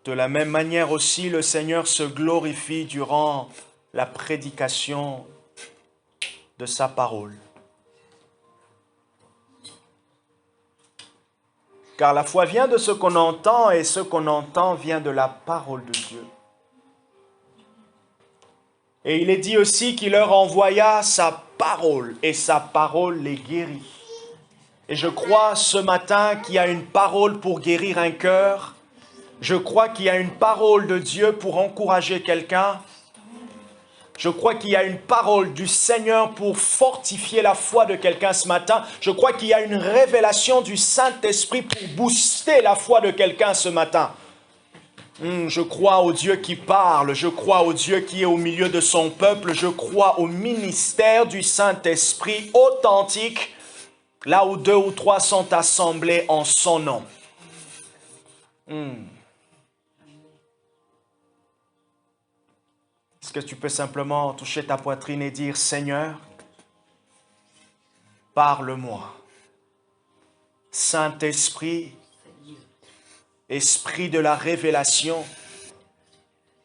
De la même manière aussi, le Seigneur se glorifie durant la prédication de sa parole. Car la foi vient de ce qu'on entend et ce qu'on entend vient de la parole de Dieu. Et il est dit aussi qu'il leur envoya sa parole et sa parole les guérit. Et je crois ce matin qu'il y a une parole pour guérir un cœur. Je crois qu'il y a une parole de Dieu pour encourager quelqu'un. Je crois qu'il y a une parole du Seigneur pour fortifier la foi de quelqu'un ce matin. Je crois qu'il y a une révélation du Saint-Esprit pour booster la foi de quelqu'un ce matin. Je crois au Dieu qui parle. Je crois au Dieu qui est au milieu de son peuple. Je crois au ministère du Saint-Esprit authentique, là où 2 ou 3 sont assemblés en son nom. Est-ce que tu peux simplement toucher ta poitrine et dire, Seigneur, parle-moi. Saint-Esprit, Esprit de la révélation,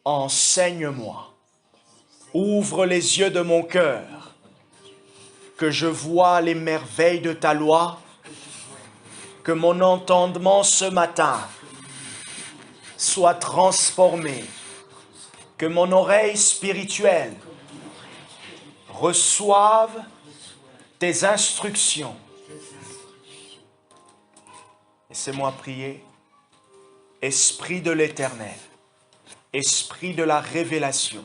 enseigne-moi. Ouvre les yeux de mon cœur, que je vois les merveilles de ta loi, que mon entendement ce matin soit transformé, que mon oreille spirituelle reçoive tes instructions. Laissez-moi prier. Esprit de l'Éternel, Esprit de la révélation,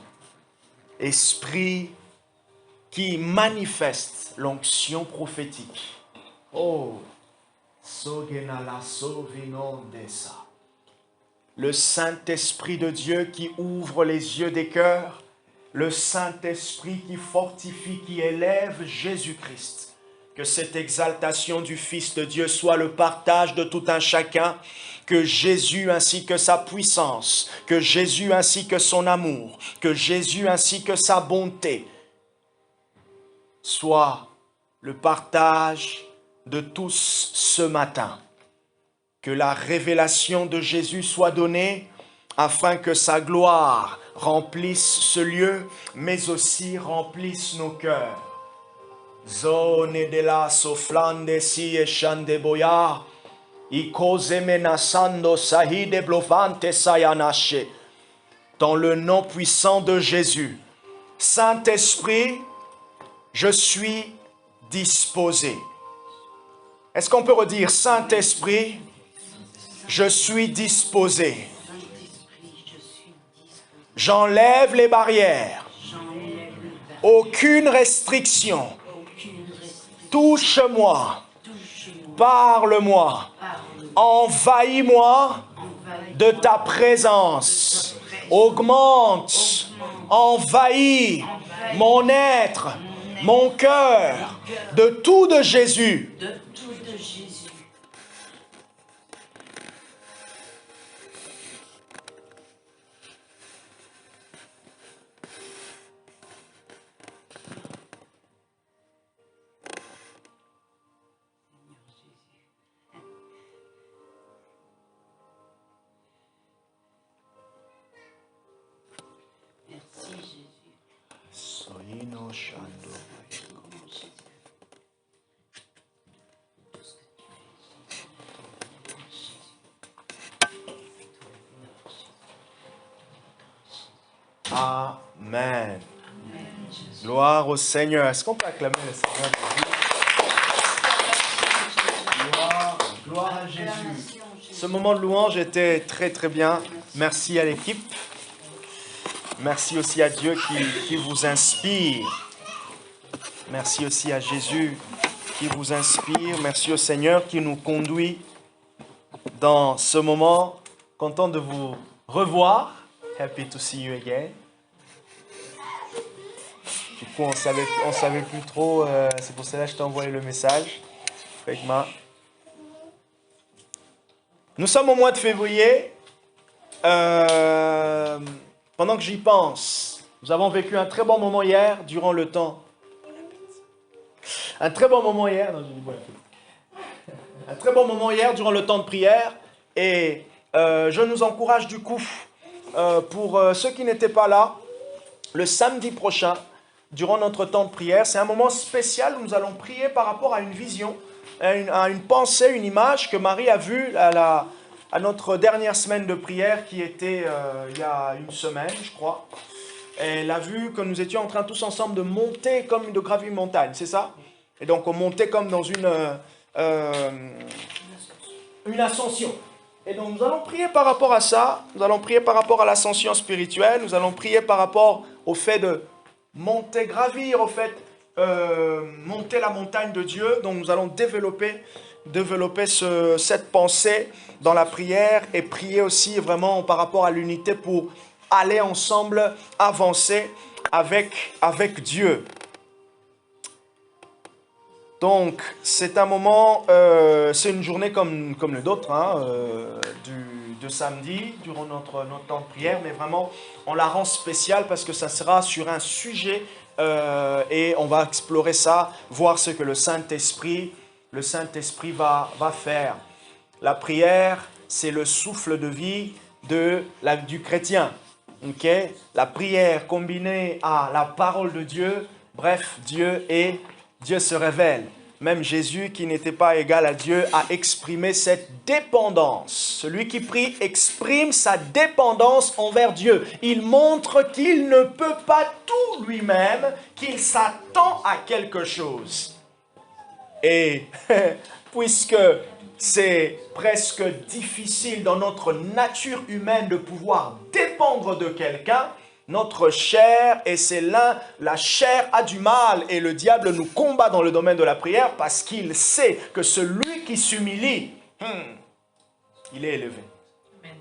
Esprit qui manifeste l'onction prophétique. Oh, le Saint-Esprit de Dieu qui ouvre les yeux des cœurs, le Saint-Esprit qui fortifie, qui élève Jésus-Christ. Que cette exaltation du Fils de Dieu soit le partage de tout un chacun, que Jésus ainsi que sa puissance, que Jésus ainsi que son amour, que Jésus ainsi que sa bonté, soit le partage de tous ce matin. Que la révélation de Jésus soit donnée afin que sa gloire remplisse ce lieu, mais aussi remplisse nos cœurs. Zone de la soflande si e shande boya, i cose menaçando sahide blovante sayanache. Dans le nom puissant de Jésus, Saint-Esprit, je suis disposé. Est-ce qu'on peut redire, Saint-Esprit, je suis disposé. J'enlève les barrières. Aucune restriction. Touche-moi. Parle-moi. Envahis-moi de ta présence. Augmente. Envahis mon être, mon cœur, de tout de Jésus. Amen. Gloire au Seigneur. Est-ce qu'on peut acclamer le Seigneur? Gloire à Jésus. Ce moment de louange était très très bien. Merci à l'équipe. Merci aussi à Dieu qui vous inspire. Merci aussi à Jésus qui vous inspire. Merci au Seigneur qui nous conduit dans ce moment. Content de vous revoir. Happy to see you again. Du coup, on savait plus trop. C'est pour cela que je t'ai envoyé le message. Nous sommes au mois de février. Pendant que j'y pense, nous avons vécu un très bon moment hier durant le temps. Un très bon moment hier. Non, un très bon moment hier durant le temps de prière. Et Je nous encourage du coup, pour ceux qui n'étaient pas là, le samedi prochain, durant notre temps de prière, c'est un moment spécial où nous allons prier par rapport à une vision, à une pensée, une image que Marie a vue à notre dernière semaine de prière qui était il y a une semaine, je crois. Elle a vu que nous étions en train tous ensemble de monter comme de gravir une montagne, c'est ça? Et donc on montait comme dans une ascension. Et donc nous allons prier par rapport à ça, nous allons prier par rapport à l'ascension spirituelle, nous allons prier par rapport au fait de monter, gravir, au fait, monter la montagne de Dieu. Donc nous allons développer cette pensée dans la prière et prier aussi vraiment par rapport à l'unité pour aller ensemble, avancer avec Dieu. Donc, c'est un moment, c'est une journée comme les autres, hein, de samedi, durant notre temps de prière, mais vraiment, on la rend spéciale parce que ça sera sur un sujet et on va explorer ça, voir ce que le Saint-Esprit va faire. La prière, c'est le souffle de vie du chrétien. Okay? La prière combinée à la parole de Dieu, bref, Dieu se révèle. Même Jésus, qui n'était pas égal à Dieu, a exprimé cette dépendance. Celui qui prie exprime sa dépendance envers Dieu. Il montre qu'il ne peut pas tout lui-même, qu'il s'attend à quelque chose. Et puisque c'est presque difficile dans notre nature humaine de pouvoir dépendre de quelqu'un, notre chair, et c'est la chair a du mal et le diable nous combat dans le domaine de la prière parce qu'il sait que celui qui s'humilie, il est élevé. Amen.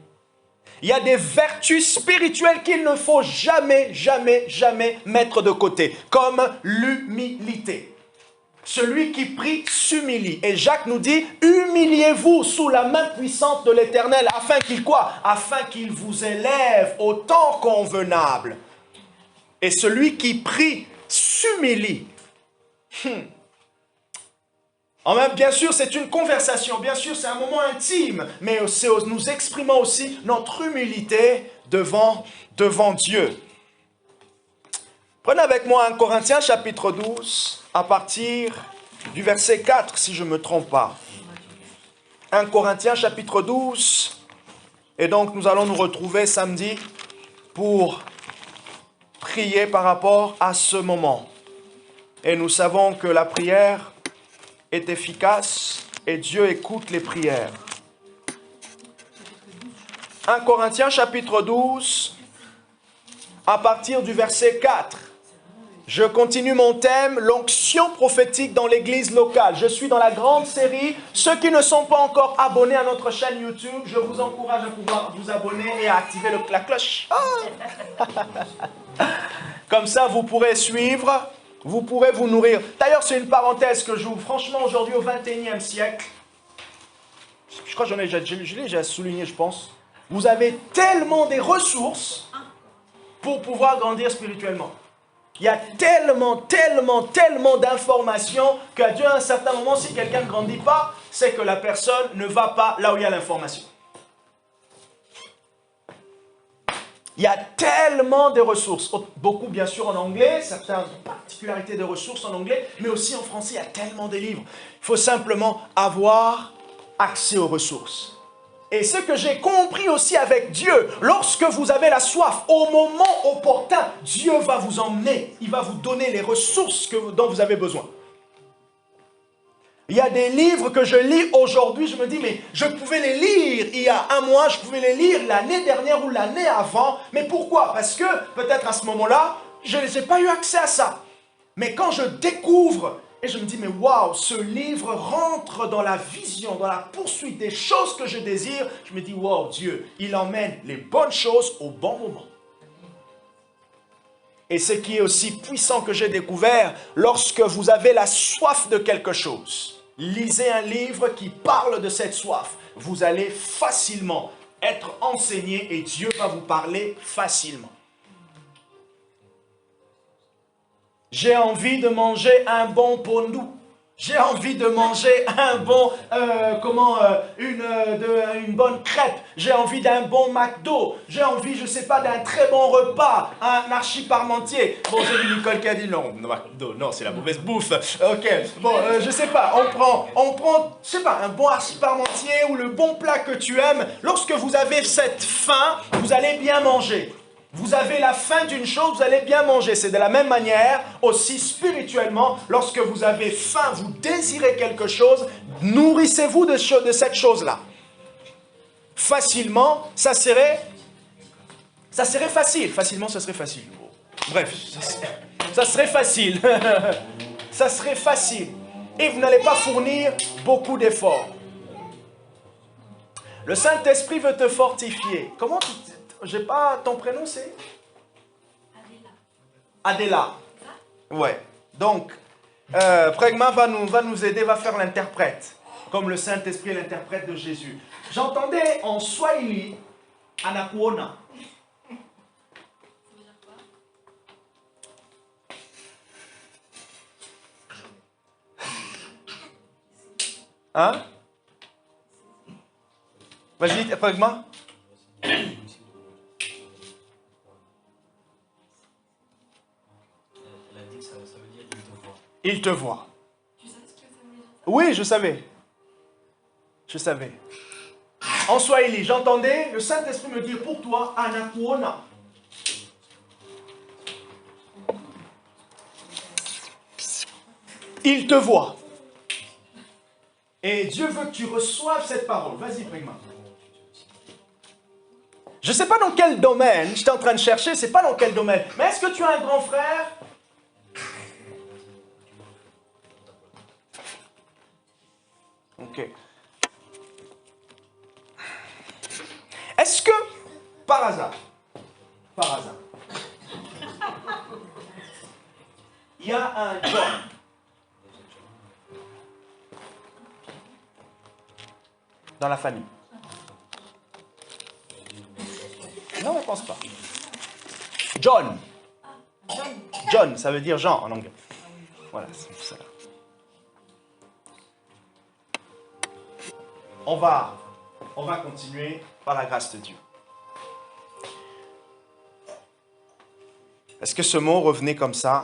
Il y a des vertus spirituelles qu'il ne faut jamais, jamais, jamais mettre de côté, comme l'humilité. Celui qui prie s'humilie. Et Jacques nous dit, humiliez-vous sous la main puissante de l'Éternel, afin qu'il quoi? Afin qu'il vous élève au temps convenable. Et celui qui prie s'humilie. Bien sûr, c'est une conversation, bien sûr, c'est un moment intime, mais nous exprimons aussi notre humilité devant Dieu. Prenez avec moi 1 Corinthiens chapitre 12, à partir du verset 4, si je ne me trompe pas. 1 Corinthiens chapitre 12, et donc nous allons nous retrouver samedi pour prier par rapport à ce moment. Et nous savons que la prière est efficace et Dieu écoute les prières. 1 Corinthiens chapitre 12, à partir du verset 4. Je continue mon thème, l'onction prophétique dans l'église locale. Je suis dans la grande série. Ceux qui ne sont pas encore abonnés à notre chaîne YouTube, je vous encourage à pouvoir vous abonner et à activer la cloche. Comme ça, vous pourrez suivre, vous pourrez vous nourrir. D'ailleurs, c'est une parenthèse que j'ouvre. Franchement, aujourd'hui, au XXIe siècle, je crois que je l'ai déjà souligné, je pense, vous avez tellement des ressources pour pouvoir grandir spirituellement. Il y a tellement d'informations qu'à Dieu, à un certain moment, si quelqu'un ne grandit pas, c'est que la personne ne va pas là où il y a l'information. Il y a tellement de ressources. Beaucoup, bien sûr, en anglais, certaines particularités de ressources en anglais, mais aussi en français, il y a tellement de livres. Il faut simplement avoir accès aux ressources. Et ce que j'ai compris aussi avec Dieu, lorsque vous avez la soif, au moment opportun, Dieu va vous emmener, il va vous donner les ressources dont vous avez besoin. Il y a des livres que je lis aujourd'hui, je me dis, mais je pouvais les lire il y a un mois, je pouvais les lire l'année dernière ou l'année avant. Mais pourquoi? Parce que peut-être à ce moment-là, je n'ai pas eu accès à ça. Mais quand je découvre et je me dis, mais waouh, ce livre rentre dans la vision, dans la poursuite des choses que je désire. Je me dis, waouh, Dieu, il emmène les bonnes choses au bon moment. Et ce qui est aussi puissant que j'ai découvert, lorsque vous avez la soif de quelque chose, lisez un livre qui parle de cette soif. Vous allez facilement être enseigné et Dieu va vous parler facilement. J'ai envie de manger un bon pondu. J'ai envie de manger un bon, une bonne crêpe. J'ai envie d'un bon McDo. J'ai envie, je sais pas, d'un très bon repas, un archi-parmentier. Bon, j'ai vu Nicole qui a dit non, McDo, non, c'est la mauvaise bouffe. Ok, bon, je sais pas, on prend, je sais pas, un bon archi-parmentier ou le bon plat que tu aimes. Lorsque vous avez cette faim, vous allez bien manger. Vous avez la faim d'une chose, vous allez bien manger. C'est de la même manière, aussi spirituellement, lorsque vous avez faim, vous désirez quelque chose, nourrissez-vous de cette chose-là. Facilement, ça serait facile. Facilement, ça serait facile. Bref, ça serait facile. Ça serait facile. Et vous n'allez pas fournir beaucoup d'efforts. Le Saint-Esprit veut te fortifier. Comment tu... J'ai pas... Ton prénom, c'est Adela. Ouais. Donc, Pragma va nous aider, va faire l'interprète. Comme le Saint-Esprit est l'interprète de Jésus. J'entendais en Swahili, anakuona. Hein? Vas-y, Pragma. Il te voit. Tu sais ce que ça veut dire? Oui, je savais. Je savais. En Swahili, j'entendais le Saint-Esprit me dire pour toi, anakuona. Il te voit. Et Dieu veut que tu reçoives cette parole. Vas-y, Prigma. Je ne sais pas dans quel domaine, j'étais en train de chercher, je ne sais pas dans quel domaine. Mais est-ce que tu as un grand frère? Ok. Est-ce que, par hasard, il y a un John dans la famille? Non, je ne pense pas. John. John, ça veut dire Jean en anglais. Voilà, c'est ça. On va continuer par la grâce de Dieu. Est-ce que ce mot revenait comme ça?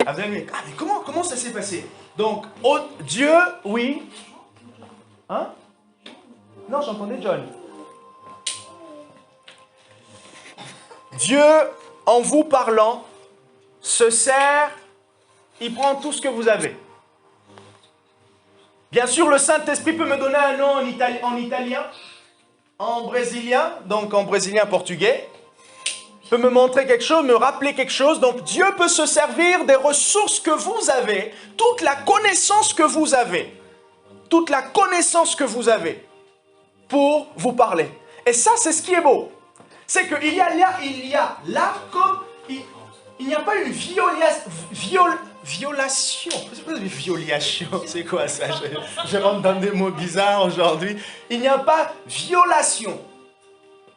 Ah, vous avez dit, mais comment ça s'est passé? Donc, oh, Dieu, oui. Hein? Non, j'entendais John. Dieu, en vous parlant, se sert, il prend tout ce que vous avez. Bien sûr, le Saint-Esprit peut me donner un nom en italien, en brésilien, donc en brésilien portugais, peut me montrer quelque chose, me rappeler quelque chose. Donc Dieu peut se servir des ressources que vous avez, toute la connaissance que vous avez, pour vous parler. Et ça, c'est ce qui est beau. C'est qu'il y a là comme... Il n'y a pas une violation. C'est quoi ça? Je rentre dans des mots bizarres aujourd'hui. Il n'y a pas violation,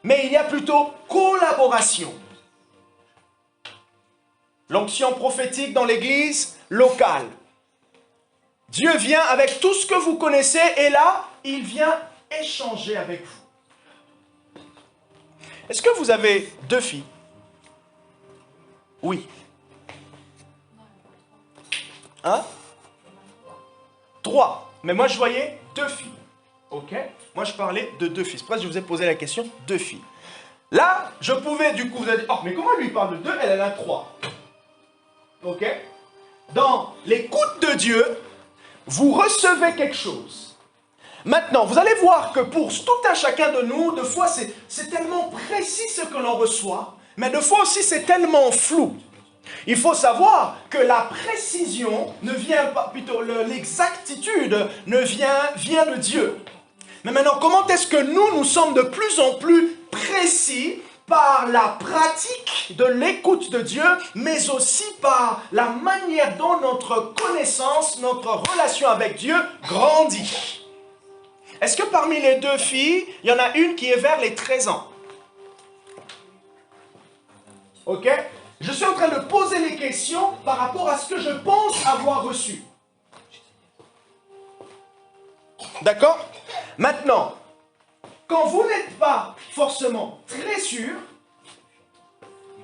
mais il y a plutôt collaboration. L'onction prophétique dans l'église locale. Dieu vient avec tout ce que vous connaissez et là, il vient échanger avec vous. Est-ce que vous avez 2 filles? Oui. Hein? 3. Mais moi, je voyais 2 filles. Ok? Moi, je parlais de 2 filles. C'est pour ça que je vous ai posé la question, 2 filles. Là, je pouvais, du coup, vous allez dire, oh, mais comment lui parle de 2? Elle en a 3. Ok? Dans l'écoute de Dieu, vous recevez quelque chose. Maintenant, vous allez voir que pour tout un chacun de nous, de fois, c'est tellement précis ce que l'on reçoit, mais de fois aussi, c'est tellement flou. Il faut savoir que la précision ne vient pas, plutôt l'exactitude vient de Dieu. Mais maintenant, comment est-ce que nous sommes de plus en plus précis par la pratique de l'écoute de Dieu, mais aussi par la manière dont notre connaissance, notre relation avec Dieu grandit. Est-ce que parmi les 2 filles, il y en a une qui est vers les 13 ans? Ok? Je suis en train de poser les questions par rapport à ce que je pense avoir reçu. D'accord? Maintenant, quand vous n'êtes pas forcément très sûr,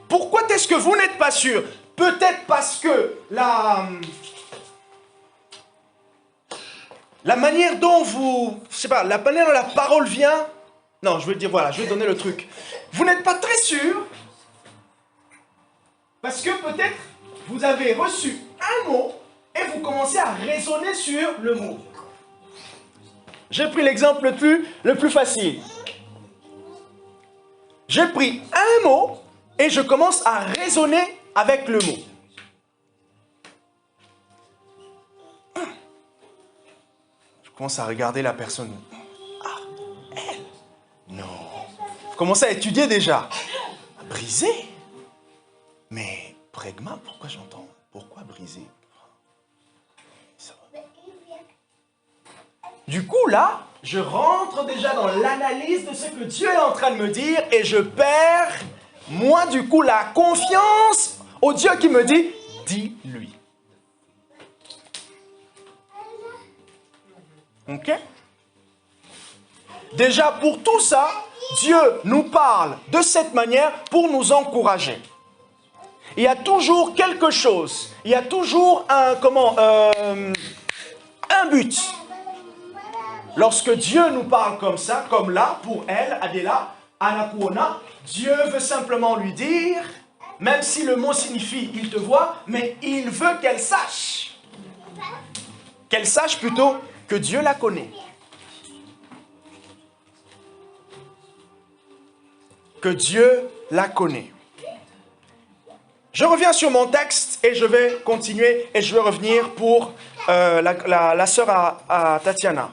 pourquoi est-ce que vous n'êtes pas sûr? Peut-être parce que la manière dont je sais pas, la manière dont la parole vient, non, je veux dire, voilà, je vais donner le truc. Vous n'êtes pas très sûr, parce que peut-être vous avez reçu un mot, et vous commencez à raisonner sur le mot. J'ai pris l'exemple le plus facile. J'ai pris un mot, et je commence à raisonner avec le mot. Je commence à regarder la personne. Ah, elle? Non. Je commence à étudier déjà. Briser? Mais pragma, pourquoi j'entends? Pourquoi briser? Ça va. Du coup, là, je rentre déjà dans l'analyse de ce que Dieu est en train de me dire et je perds, moi, du coup, la confiance au Dieu qui me dit, dis-lui. Ok? Déjà, pour tout ça, Dieu nous parle de cette manière pour nous encourager. Il y a toujours quelque chose, il y a toujours un but. Lorsque Dieu nous parle comme ça, comme là, pour elle, Adela, Anakuona, Dieu veut simplement lui dire, même si le mot signifie « il te voit », mais il veut qu'elle sache. Qu'elle sache plutôt que Dieu la connaît. Que Dieu la connaît. Je reviens sur mon texte et je vais continuer et je vais revenir pour la sœur à Tatiana.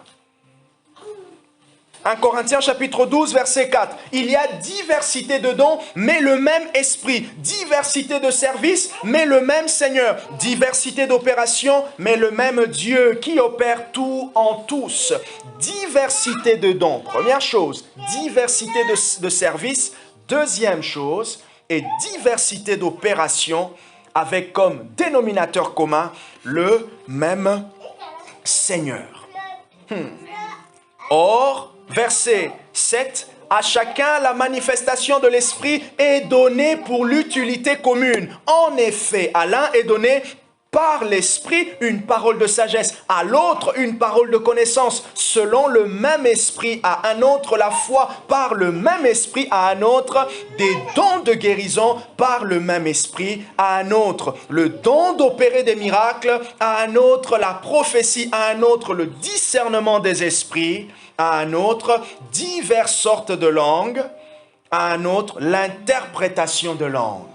1 Corinthiens chapitre 12 verset 4. Il y a diversité de dons, mais le même esprit. Diversité de services, mais le même Seigneur. Diversité d'opérations, mais le même Dieu qui opère tout en tous. Diversité de dons, première chose. Diversité de services, deuxième chose. Et diversité d'opérations avec comme dénominateur commun le même Seigneur. Or, verset 7, à chacun la manifestation de l'Esprit est donnée pour l'utilité commune. En effet, à l'un est donné par l'Esprit une parole de sagesse, à l'autre une parole de connaissance, selon le même Esprit, à un autre la foi, par le même Esprit, à un autre des dons de guérison, par le même Esprit, à un autre le don d'opérer des miracles, à un autre la prophétie, à un autre le discernement des esprits, à un autre diverses sortes de langues, à un autre l'interprétation de langues.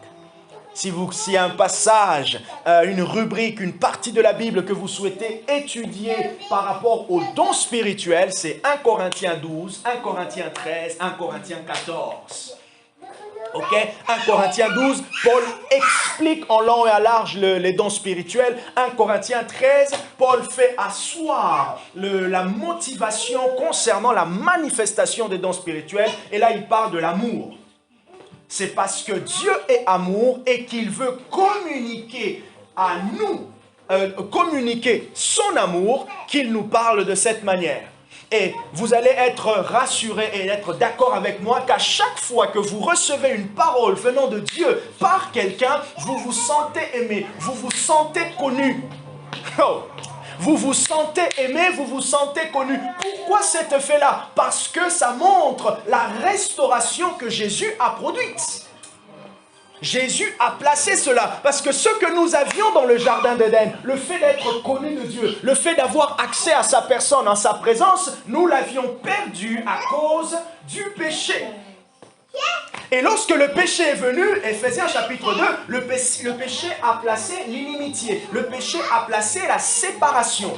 S'il y a un passage, une rubrique, une partie de la Bible que vous souhaitez étudier par rapport aux dons spirituels, c'est 1 Corinthiens 12, 1 Corinthiens 13, 1 Corinthiens 14. Ok, 1 Corinthiens 12, Paul explique en long et à large les dons spirituels. 1 Corinthiens 13, Paul fait asseoir la motivation concernant la manifestation des dons spirituels. Et là, il parle de l'amour. C'est parce que Dieu est amour et qu'il veut communiquer à nous, communiquer son amour, qu'il nous parle de cette manière. Et vous allez être rassurés et être d'accord avec moi qu'à chaque fois que vous recevez une parole venant de Dieu par quelqu'un, vous vous sentez aimé, vous vous sentez connu. Oh. Vous vous sentez aimé, vous vous sentez connu. Pourquoi cet effet-là? Parce que ça montre la restauration que Jésus a produite. Jésus a placé cela, parce que ce que nous avions dans le jardin d'Éden, le fait d'être connu de Dieu, le fait d'avoir accès à sa personne, en sa présence, nous l'avions perdu à cause du péché. Et lorsque le péché est venu, Éphésiens chapitre 2, le péché a placé l'inimitié, le péché a placé la séparation.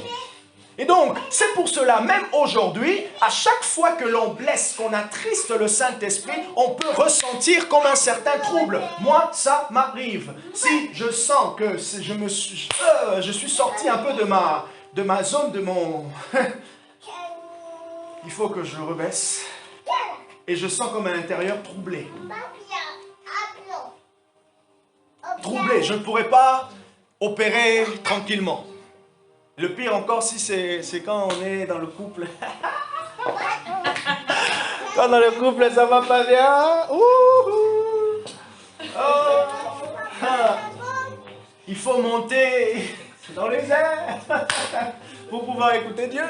Et donc, c'est pour cela, même aujourd'hui, à chaque fois que l'on blesse, qu'on attriste le Saint-Esprit, on peut ressentir comme un certain trouble. Moi, ça m'arrive. Si je sens que je suis sorti un peu de ma zone, de mon... Il faut que je le rebaisse. Et je sens comme à l'intérieur troublé. Troublé, je ne pourrais pas opérer tranquillement. Le pire encore, si c'est quand on est dans le couple. Quand dans le couple, ça va pas bien. Il faut monter dans les airs pour pouvoir écouter Dieu.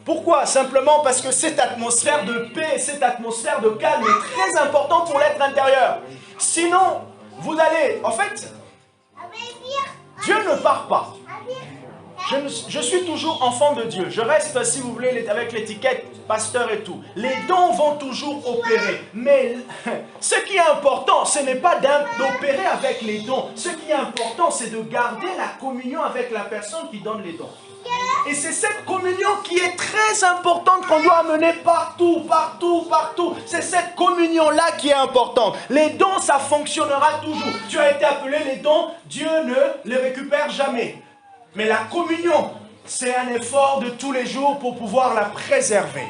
Pourquoi? Simplement parce que cette atmosphère de paix, cette atmosphère de calme est très importante pour l'être intérieur. Sinon, vous allez... En fait, Dieu ne part pas. Je suis toujours enfant de Dieu. Je reste, si vous voulez, avec l'étiquette pasteur et tout. Les dons vont toujours opérer. Mais ce qui est important, ce n'est pas d'opérer avec les dons. Ce qui est important, c'est de garder la communion avec la personne qui donne les dons. Et c'est cette communion qui est très importante qu'on doit amener partout, partout, partout. C'est cette communion-là qui est importante. Les dons, ça fonctionnera toujours. Tu as été appelé les dons, Dieu ne les récupère jamais. Mais la communion, c'est un effort de tous les jours pour pouvoir la préserver.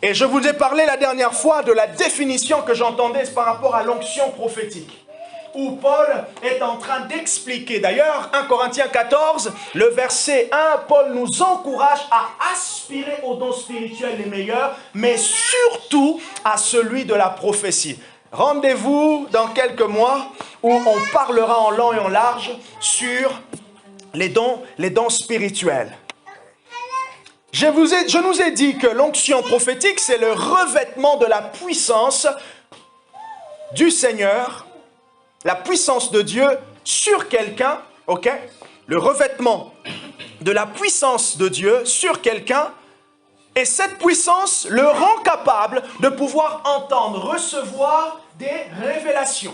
Et je vous ai parlé la dernière fois de la définition que j'entendais par rapport à l'onction prophétique. Où Paul est en train d'expliquer. D'ailleurs, 1 Corinthiens 14, le verset 1, Paul nous encourage à aspirer aux dons spirituels les meilleurs, mais surtout à celui de la prophétie. Rendez-vous dans quelques mois où on parlera en long et en large sur les dons spirituels. Je nous ai dit que l'onction prophétique, c'est le revêtement de la puissance du Seigneur, la puissance de Dieu sur quelqu'un, ok? Le revêtement de la puissance de Dieu sur quelqu'un, et cette puissance le rend capable de pouvoir entendre, recevoir des révélations.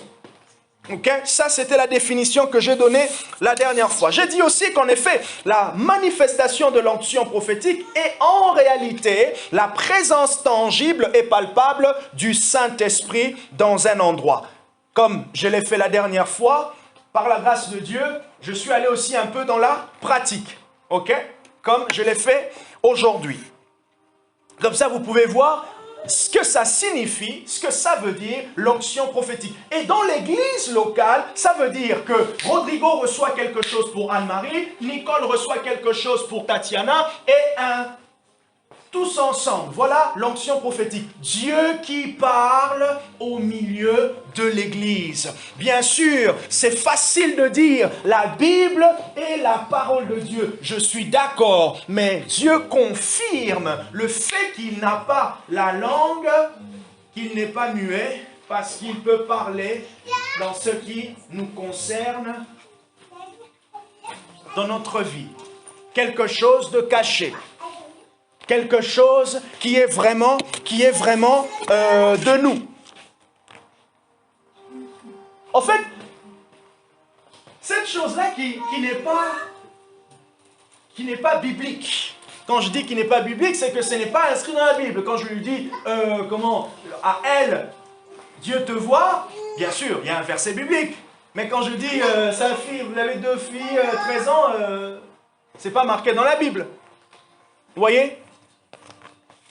Ok, ça c'était la définition que j'ai donnée la dernière fois. J'ai dit aussi qu'en effet, la manifestation de l'onction prophétique est en réalité la présence tangible et palpable du Saint-Esprit dans un endroit. Comme je l'ai fait la dernière fois, par la grâce de Dieu, je suis allé aussi un peu dans la pratique. Ok, comme je l'ai fait aujourd'hui. Comme ça, vous pouvez voir ce que ça signifie, ce que ça veut dire, l'onction prophétique. Et dans l'église locale, ça veut dire que Rodrigo reçoit quelque chose pour Anne-Marie, Nicole reçoit quelque chose pour Tatiana, et tous ensemble, voilà l'onction prophétique. Dieu qui parle au milieu de l'église. Bien sûr, c'est facile de dire la Bible est la parole de Dieu. Je suis d'accord, mais Dieu confirme le fait qu'il n'a pas la langue, qu'il n'est pas muet, parce qu'il peut parler dans ce qui nous concerne dans notre vie. Quelque chose de caché. Quelque chose qui est vraiment de nous. En fait, cette chose-là qui n'est pas biblique. Quand je dis qu'il n'est pas biblique, c'est que ce n'est pas inscrit dans la Bible. Quand je lui dis, à elle, Dieu te voit, bien sûr, il y a un verset biblique. Mais quand je dis, sa fille, vous avez 2 filles, 13 ans, c'est pas marqué dans la Bible. Vous voyez ?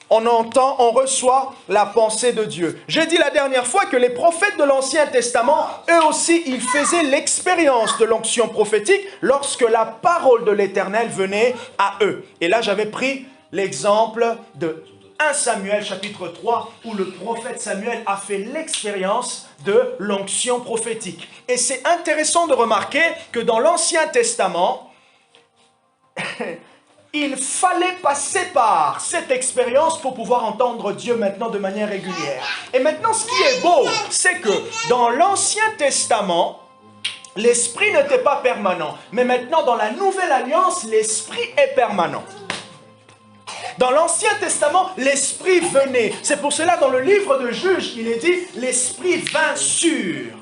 On entend, on reçoit la pensée de Dieu. J'ai dit la dernière fois que les prophètes de l'Ancien Testament, eux aussi, ils faisaient l'expérience de l'onction prophétique lorsque la parole de l'Éternel venait à eux. Et là, j'avais pris l'exemple de 1 Samuel chapitre 3, où le prophète Samuel a fait l'expérience de l'onction prophétique. Et c'est intéressant de remarquer que dans l'Ancien Testament, il fallait passer par cette expérience pour pouvoir entendre Dieu maintenant de manière régulière. Et maintenant, ce qui est beau, c'est que dans l'Ancien Testament, l'Esprit n'était pas permanent. Mais maintenant, dans la Nouvelle Alliance, l'Esprit est permanent. Dans l'Ancien Testament, l'Esprit venait. C'est pour cela, dans le livre de Juges, il est dit, l'Esprit vint sur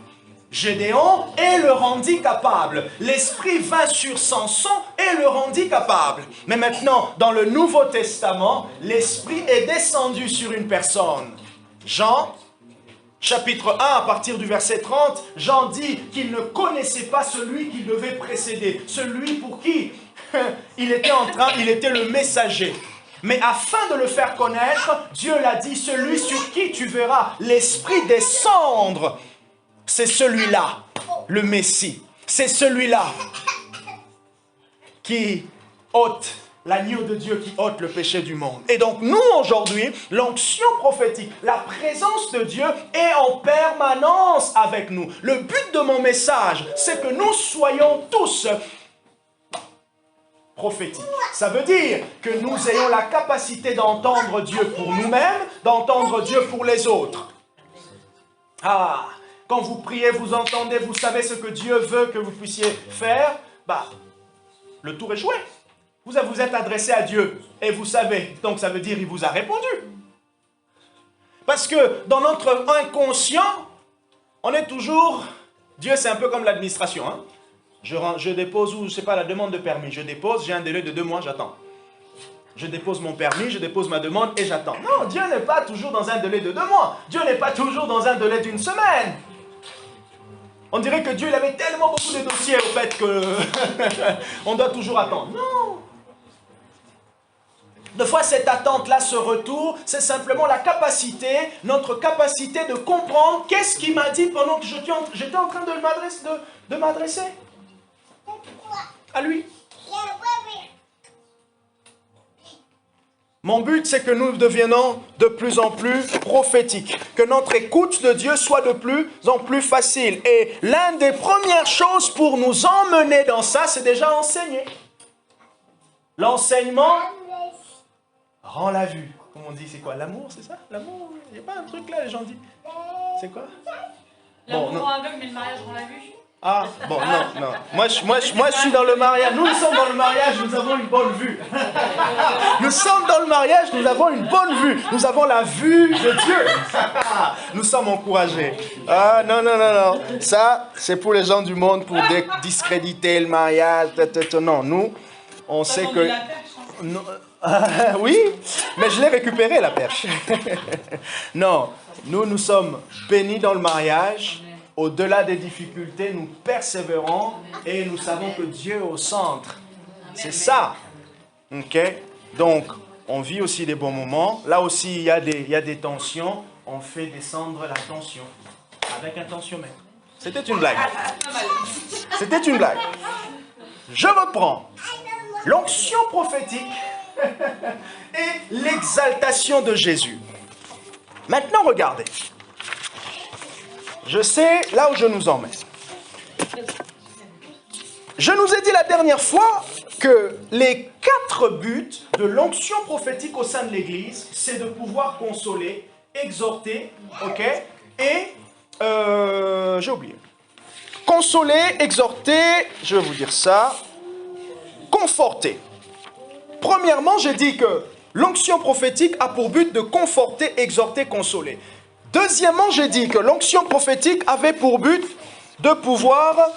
Gédéon et le rendit capable. L'Esprit vint sur Samson et le rendit capable. Mais maintenant, dans le Nouveau Testament, l'Esprit est descendu sur une personne. Jean, chapitre 1, à partir du verset 30, Jean dit qu'il ne connaissait pas celui qui devait précéder. Celui pour qui il était le messager. Mais afin de le faire connaître, Dieu l'a dit, celui sur qui tu verras l'Esprit descendre, c'est celui-là, le Messie. C'est celui-là. qui ôte, l'agneau de Dieu qui ôte le péché du monde. Et donc nous aujourd'hui, l'onction prophétique, la présence de Dieu est en permanence avec nous. Le but de mon message, c'est que nous soyons tous prophétiques. Ça veut dire que nous ayons la capacité d'entendre Dieu pour nous-mêmes, d'entendre Dieu pour les autres. Ah, quand vous priez, vous entendez, vous savez ce que Dieu veut que vous puissiez faire, le tour est joué. Vous vous êtes adressé à Dieu et vous savez, donc ça veut dire qu'il vous a répondu. Parce que dans notre inconscient, on est toujours... Dieu, c'est un peu comme l'administration. Hein? Je dépose, ou je ne sais pas, la demande de permis. Je dépose, j'ai un délai de 2 mois, j'attends. Je dépose mon permis, je dépose ma demande et j'attends. Non, Dieu n'est pas toujours dans un délai de 2 mois. Dieu n'est pas toujours dans un délai d'1 semaine. On dirait que Dieu il avait tellement beaucoup de dossiers au fait que on doit toujours attendre. Non. Des fois, cette attente-là, ce retour, c'est simplement la capacité, notre capacité de comprendre qu'est-ce qu'il m'a dit pendant que j'étais en train de m'adresser à lui. Mon but, c'est que nous deviennons de plus en plus prophétiques, que notre écoute de Dieu soit de plus en plus facile. Et l'une des premières choses pour nous emmener dans ça, c'est déjà enseigner. L'enseignement rend la vue. Comme on dit, c'est quoi? L'amour, c'est ça? L'amour, il n'y a pas un truc là, les gens disent. C'est quoi? L'amour rend aveugle, mais le mariage rend la vue. Ah, bon, non. Moi, je suis dans le mariage. Nous sommes dans le mariage, nous avons une bonne vue. Nous sommes dans le mariage, nous avons une bonne vue. Nous avons la vue de Dieu. Nous sommes encouragés. Ah, non. Ça, c'est pour les gens du monde, pour discréditer le mariage. Non, nous, on sait que... Oui, mais je l'ai récupéré, la perche. Non, nous sommes bénis dans le mariage. Au-delà des difficultés, nous persévérons et nous savons que Dieu est au centre. C'est ça. Ok? Donc, on vit aussi des bons moments. Là aussi, il y a des tensions. On fait descendre la tension avec un tensiomètre. C'était une blague. C'était une blague. Je reprends. L'onction prophétique et l'exaltation de Jésus. Maintenant, regardez. Je sais là où je nous emmène. Je nous ai dit la dernière fois que les 4 buts de l'onction prophétique au sein de l'Église, c'est de pouvoir consoler, exhorter, ok, et j'ai oublié. Consoler, exhorter, je vais vous dire ça, conforter. Premièrement, j'ai dit que l'onction prophétique a pour but de conforter, exhorter, consoler. Deuxièmement, j'ai dit que l'onction prophétique avait pour but de pouvoir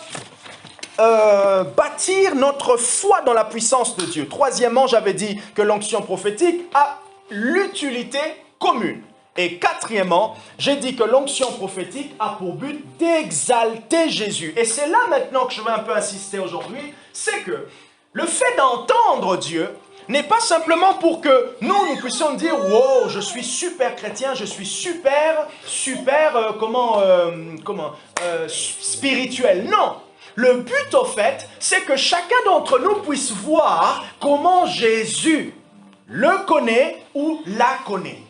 bâtir notre foi dans la puissance de Dieu. Troisièmement, j'avais dit que l'onction prophétique a l'utilité commune. Et quatrièmement, j'ai dit que l'onction prophétique a pour but d'exalter Jésus. Et c'est là maintenant que je vais un peu insister aujourd'hui, c'est que le fait d'entendre Dieu n'est pas simplement pour que nous puissions dire « Wow, je suis super chrétien, je suis super spirituel. » Non. Le but, au fait, c'est que chacun d'entre nous puisse voir comment Jésus le connaît ou la connaît.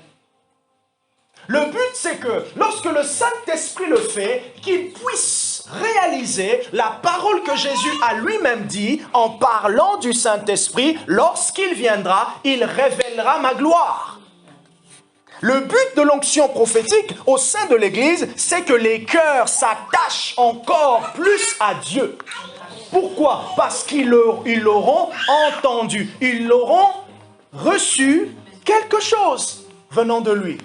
Le but, c'est que lorsque le Saint-Esprit le fait, qu'il puisse réaliser la parole que Jésus a lui-même dit en parlant du Saint-Esprit. Lorsqu'il viendra, il révélera ma gloire. Le but de l'onction prophétique au sein de l'Église, c'est que les cœurs s'attachent encore plus à Dieu. Pourquoi? Parce qu'ils l'auront entendu. Ils l'auront reçu quelque chose venant de lui.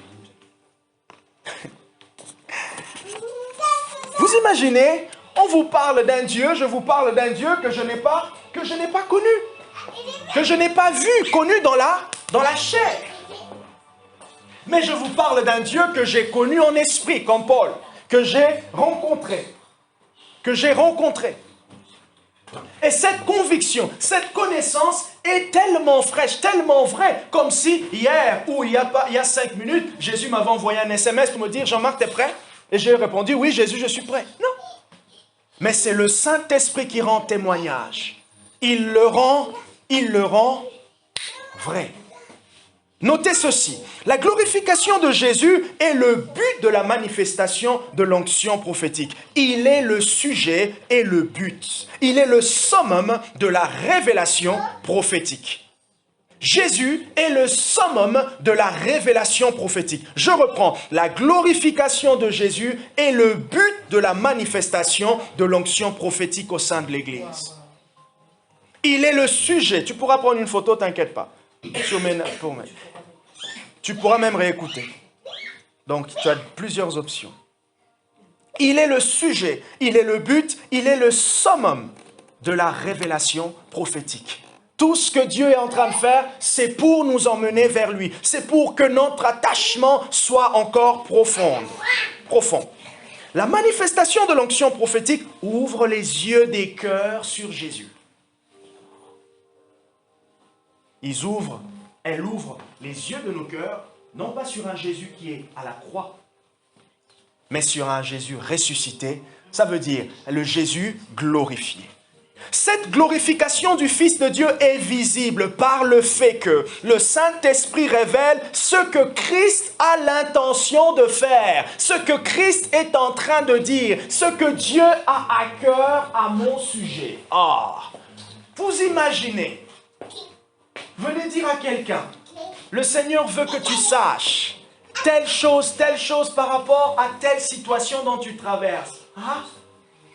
Vous imaginez, on vous parle d'un Dieu, je vous parle d'un Dieu que je n'ai pas connu, que je n'ai pas vu, connu dans la chair. Mais je vous parle d'un Dieu que j'ai connu en esprit, comme Paul, que j'ai rencontré. Et cette conviction, cette connaissance est tellement fraîche, tellement vraie, comme si hier ou il y a 5 minutes, Jésus m'avait envoyé un SMS pour me dire « Jean-Marc, t'es prêt ?» Et j'ai répondu « Oui, Jésus, je suis prêt. » Non. Mais c'est le Saint-Esprit qui rend témoignage. il le rend vrai. Notez ceci, la glorification de Jésus est le but de la manifestation de l'onction prophétique. Il est le sujet et le but. Il est le summum de la révélation prophétique. Jésus est le summum de la révélation prophétique. Je reprends, la glorification de Jésus est le but de la manifestation de l'onction prophétique au sein de l'Église. Il est le sujet. Tu pourras prendre une photo, t'inquiète pas. Tu pourras même réécouter. Donc, tu as plusieurs options. Il est le sujet, il est le but, il est le summum de la révélation prophétique. Tout ce que Dieu est en train de faire, c'est pour nous emmener vers lui. C'est pour que notre attachement soit encore profond. La manifestation de l'onction prophétique ouvre les yeux des cœurs sur Jésus. Elle ouvre les yeux de nos cœurs, non pas sur un Jésus qui est à la croix, mais sur un Jésus ressuscité. Ça veut dire le Jésus glorifié. Cette glorification du Fils de Dieu est visible par le fait que le Saint-Esprit révèle ce que Christ a l'intention de faire, ce que Christ est en train de dire, ce que Dieu a à cœur à mon sujet. Vous imaginez, venez dire à quelqu'un, le Seigneur veut que tu saches telle chose par rapport à telle situation dont tu traverses.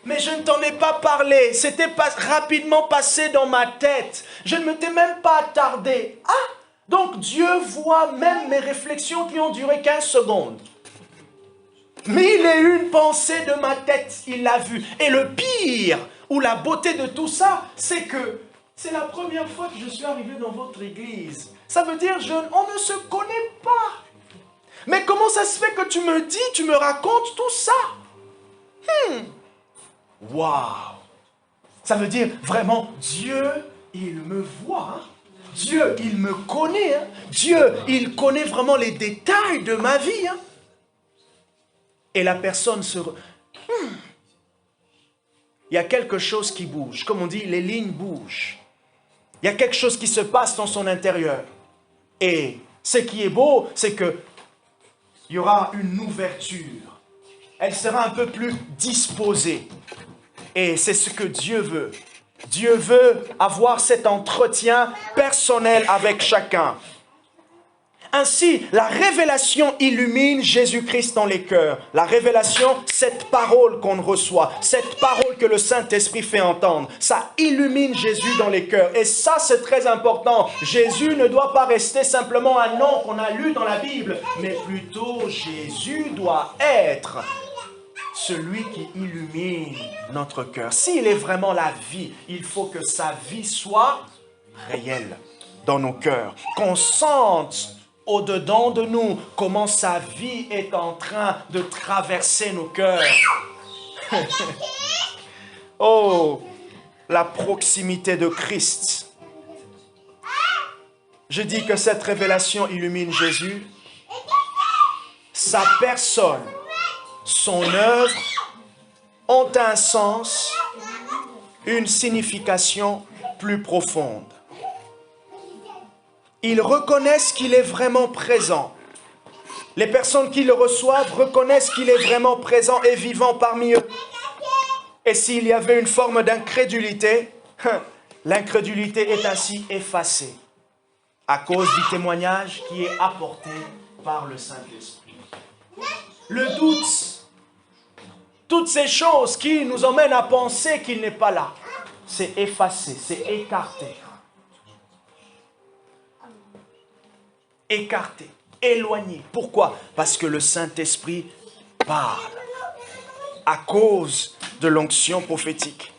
Mais je ne t'en ai pas parlé, c'était rapidement passé dans ma tête. Je ne m'étais même pas attardé. Donc Dieu voit même mes réflexions qui ont duré 15 secondes. Mais il a eu une pensée de ma tête, il l'a vu. Et le pire, ou la beauté de tout ça, c'est que c'est la première fois que je suis arrivé dans votre église. Ça veut dire on ne se connaît pas. Mais comment ça se fait que tu me racontes tout ça? Waouh! Ça veut dire vraiment, Dieu, il me voit. Dieu, il me connaît. Dieu, il connaît vraiment les détails de ma vie. Et la personne Il y a quelque chose qui bouge. Comme on dit, les lignes bougent. Il y a quelque chose qui se passe dans son intérieur. Et ce qui est beau, c'est que il y aura une ouverture. Elle sera un peu plus disposée. Et c'est ce que Dieu veut. Dieu veut avoir cet entretien personnel avec chacun. Ainsi, la révélation illumine Jésus-Christ dans les cœurs. La révélation, cette parole qu'on reçoit, cette parole que le Saint-Esprit fait entendre, ça illumine Jésus dans les cœurs. Et ça, c'est très important. Jésus ne doit pas rester simplement un nom qu'on a lu dans la Bible, mais plutôt Jésus doit être celui qui illumine notre cœur. S'il est vraiment la vie, il faut que sa vie soit réelle dans nos cœurs. Qu'on sente au-dedans de nous comment sa vie est en train de traverser nos cœurs. Oh, la proximité de Christ. Je dis que cette révélation illumine Jésus. Sa personne, son œuvre ont un sens, une signification plus profonde. Ils reconnaissent qu'il est vraiment présent. Les personnes qui le reçoivent reconnaissent qu'il est vraiment présent et vivant parmi eux. Et s'il y avait une forme d'incrédulité, l'incrédulité est ainsi effacée à cause du témoignage qui est apporté par le Saint-Esprit. Le doute, toutes ces choses qui nous emmènent à penser qu'il n'est pas là, c'est effacé, c'est écarté. Écarté, éloigné. Pourquoi? Parce que le Saint-Esprit parle à cause de l'onction prophétique.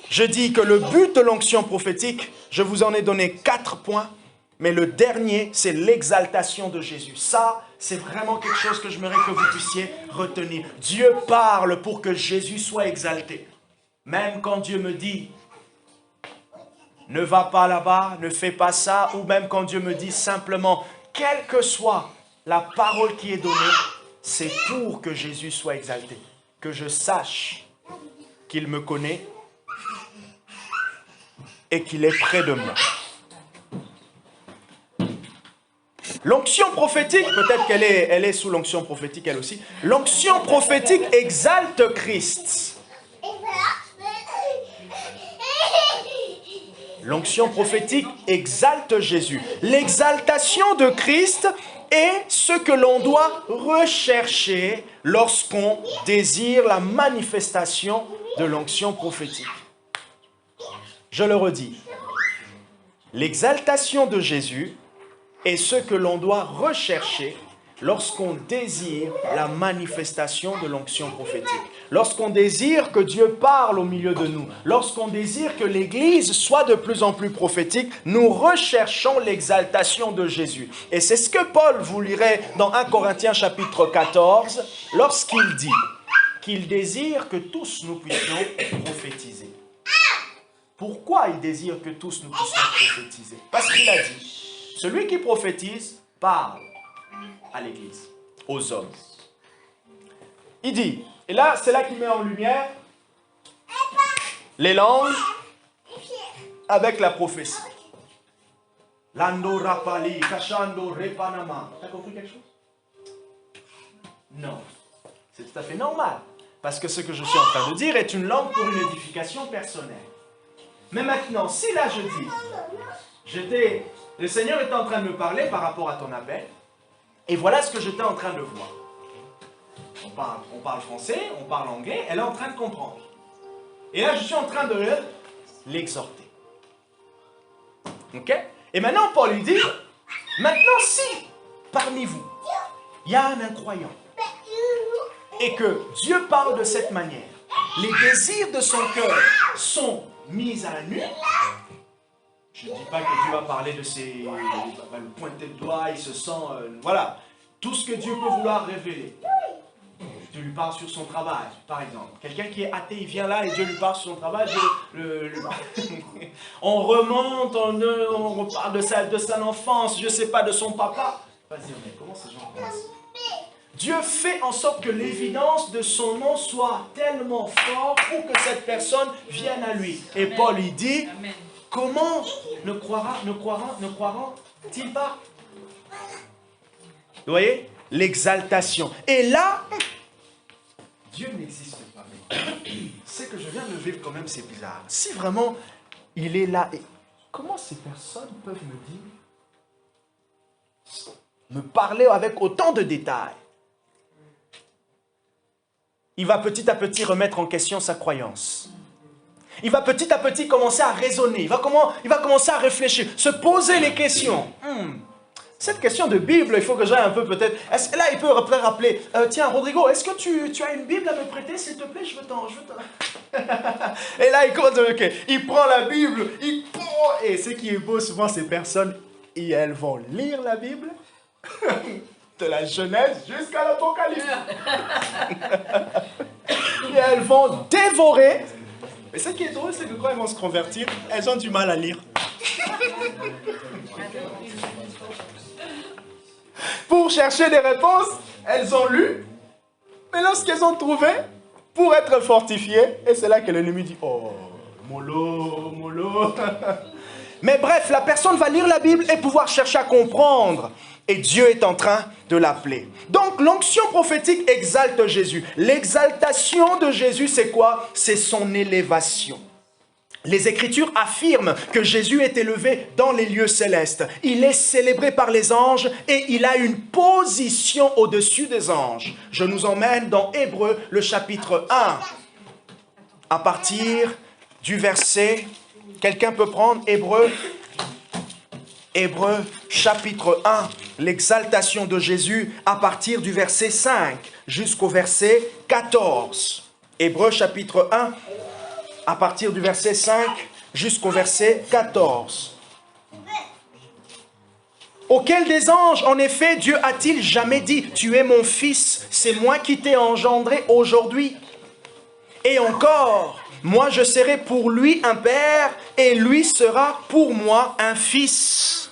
Je dis que le but de l'onction prophétique, je vous en ai donné 4 points, mais le dernier, c'est l'exaltation de Jésus. Ça, c'est vraiment quelque chose que j'aimerais que vous puissiez retenir. Dieu parle pour que Jésus soit exalté. Même quand Dieu me dit, ne va pas là-bas, ne fais pas ça, ou même quand Dieu me dit simplement, quelle que soit la parole qui est donnée, c'est pour que Jésus soit exalté. Que je sache qu'il me connaît et qu'il est près de moi. L'onction prophétique, peut-être qu'elle est sous l'onction prophétique elle aussi. L'onction prophétique exalte Christ. L'onction prophétique exalte Jésus. L'exaltation de Christ est ce que l'on doit rechercher lorsqu'on désire la manifestation de l'onction prophétique. Je le redis. L'exaltation de Jésus est ce que l'on doit rechercher lorsqu'on désire la manifestation de l'onction prophétique. Lorsqu'on désire que Dieu parle au milieu de nous, lorsqu'on désire que l'Église soit de plus en plus prophétique, nous recherchons l'exaltation de Jésus. Et c'est ce que Paul, vous lirez dans 1 Corinthiens chapitre 14, lorsqu'il dit qu'il désire que tous nous puissions prophétiser. Pourquoi il désire que tous nous puissions prophétiser? Parce qu'il a dit, celui qui prophétise parle à l'Église, aux hommes. Il dit, et là, c'est là qu'il met en lumière les langues avec la prophétie. Lando rapali, kashando repanama. T'as compris quelque chose? Non. C'est tout à fait normal. Parce que ce que je suis en train de dire est une langue pour une édification personnelle. Mais maintenant, si là je dis, le Seigneur est en train de me parler par rapport à ton appel, et voilà ce que j'étais en train de voir. On parle français, on parle anglais, elle est en train de comprendre. Et là, je suis en train de l'exhorter. Ok? Et maintenant, Paul lui dit, maintenant si, parmi vous, il y a un incroyant, et que Dieu parle de cette manière, les désirs de son cœur sont mis à nu, je ne dis pas que Dieu va parler de ses... Il va le pointer le doigt, il se sent... voilà. Tout ce que Dieu peut vouloir révéler. Dieu lui parle sur son travail, par exemple. Quelqu'un qui est athée, il vient là et Dieu lui parle sur son travail. On remonte, on reparle de sa enfance, je ne sais pas, de son papa. Vas-y, mais comment ces gens commencent? Dieu fait en sorte que l'évidence de son nom soit tellement forte pour que cette personne vienne à lui. Et Amen. Paul lui dit... Amen. Comment ne croiront-ils pas? Vous voyez? L'exaltation. Et là, Dieu n'existe pas. Ce que je viens de vivre quand même, c'est bizarre. Si vraiment il est là, et comment ces personnes peuvent me parler avec autant de détails? Il va petit à petit remettre en question sa croyance. Il va petit à petit commencer à raisonner. Il va commencer à réfléchir, se poser les questions. Cette question de Bible, il faut que j'aille un peu peut-être... Là, il peut rappeler, tiens, Rodrigo, est-ce que tu as une Bible à me prêter, s'il te plaît? Je veux t'en... Et là, il commence, okay, il prend la Bible, et ce qui est beau, souvent, ces personnes, et elles vont lire la Bible, de la Genèse jusqu'à l'Apocalypse. Et elles vont dévorer. Mais ce qui est drôle, c'est que quand elles vont se convertir, elles ont du mal à lire. Pour chercher des réponses, elles ont lu. Mais lorsqu'elles ont trouvé, pour être fortifiées, et c'est là que l'ennemi dit, oh, mollo, mollo. Mais bref, la personne va lire la Bible et pouvoir chercher à comprendre. Et Dieu est en train de l'appeler. Donc, l'onction prophétique exalte Jésus. L'exaltation de Jésus, c'est quoi? C'est son élévation. Les Écritures affirment que Jésus est élevé dans les lieux célestes. Il est célébré par les anges et il a une position au-dessus des anges. Je nous emmène dans Hébreux, le chapitre 1. À partir du verset... Quelqu'un peut prendre Hébreux, chapitre 1, l'exaltation de Jésus à partir du verset 5 jusqu'au verset 14. Hébreux, chapitre 1, à partir du verset 5 jusqu'au verset 14. Auquel des anges, en effet, Dieu a-t-il jamais dit, tu es mon fils, c'est moi qui t'ai engendré aujourd'hui. Et encore... Moi, je serai pour lui un père et lui sera pour moi un fils.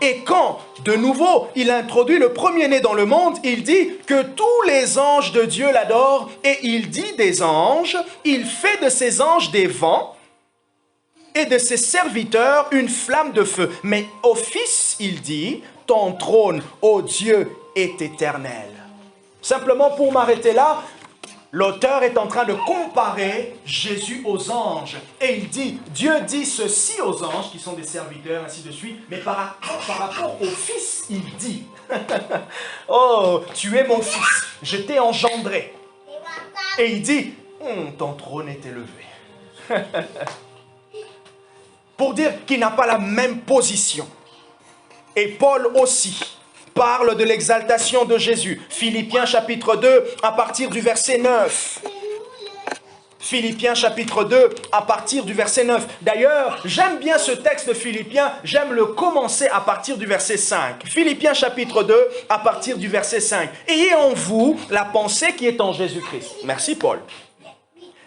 Et quand, de nouveau, il introduit le premier-né dans le monde, il dit que tous les anges de Dieu l'adorent et il dit des anges, il fait de ces anges des vents et de ses serviteurs une flamme de feu. Mais au Fils, il dit, ton trône, ô Dieu, est éternel. Simplement pour m'arrêter là, l'auteur est en train de comparer Jésus aux anges. Et il dit, Dieu dit ceci aux anges, qui sont des serviteurs, ainsi de suite, mais par rapport au Fils, il dit, oh, tu es mon Fils, je t'ai engendré. Et il dit, ton trône est élevé. Pour dire qu'il n'a pas la même position. Et Paul aussi parle de l'exaltation de Jésus. Philippiens chapitre 2, à partir du verset 9. Philippiens chapitre 2, à partir du verset 9. D'ailleurs, j'aime bien ce texte de Philippiens, j'aime le commencer à partir du verset 5. Philippiens chapitre 2, à partir du verset 5. Ayez en vous la pensée qui est en Jésus-Christ. Merci Paul.